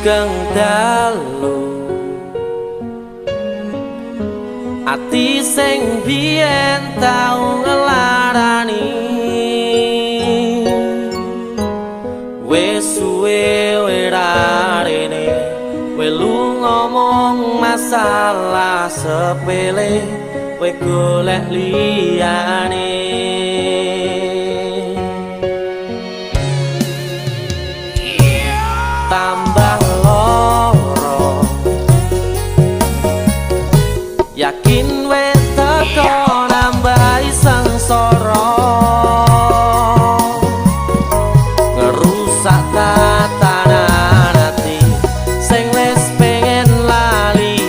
sugeng dalu ati sing biyen tau ngelarani wis suwe werarene welu ngomong masalah sepele kowe golek liyane tambah loro yakin wis teko nambahi sengsara ngerusak tatanan ati sing wis pengen lali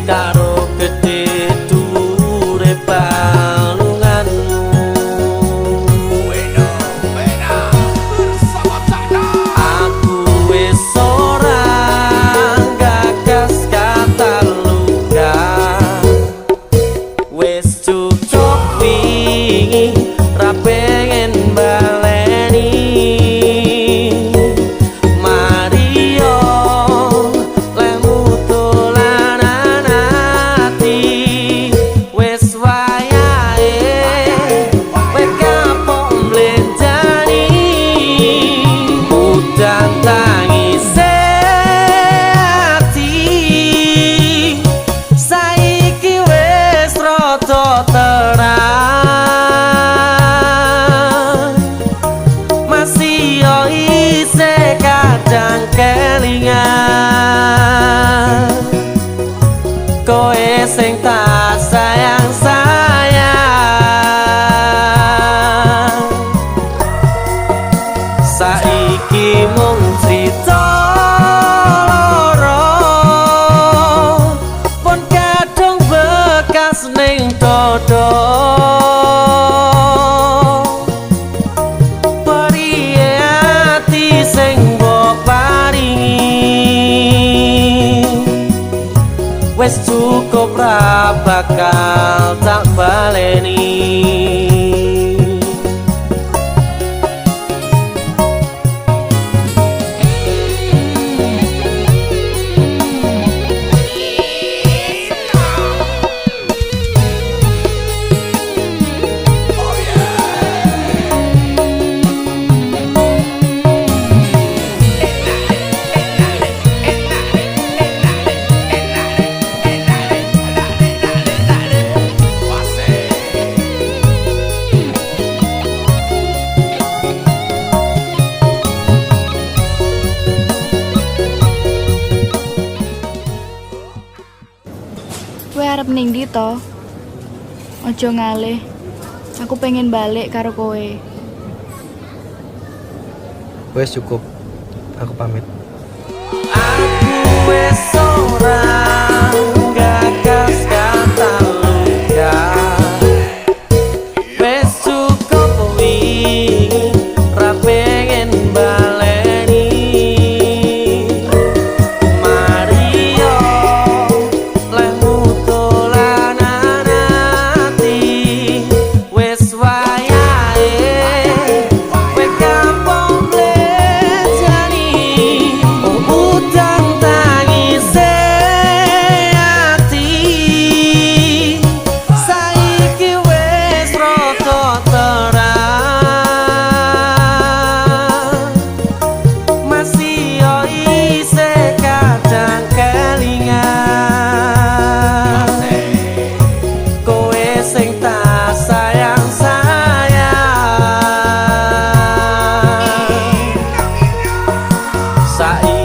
karo gedhe dhuwure balunganmu aku wis ora gagas kata luka wis cukup wingi ra pengen baleni Mario lemu dolanan ati wis wayahe kowe kapok mlenjani udan tangise ati saiki wis rada terang masih yo isih kadang kelingan kowe sing tak sayang-sayang saiki mung crita loro pun kadung bekas ning dodo periye ati sing mbok paringi wis cukup ra bakal tak baleni Kowe arep ning ndi to? Aja ngalih. Aku pengen balik karo kowe. Wes cukup, aku pamit. aku wis ora gagas kata luka wis cukup wingi ra pengen baleni Mario lemu dolanan ati wis wayahe kowe kapok mlenjani udan tangise ati saiki wis rada terang masih yo isih kadang kelingan kowe sing tak sayang-sayang saiki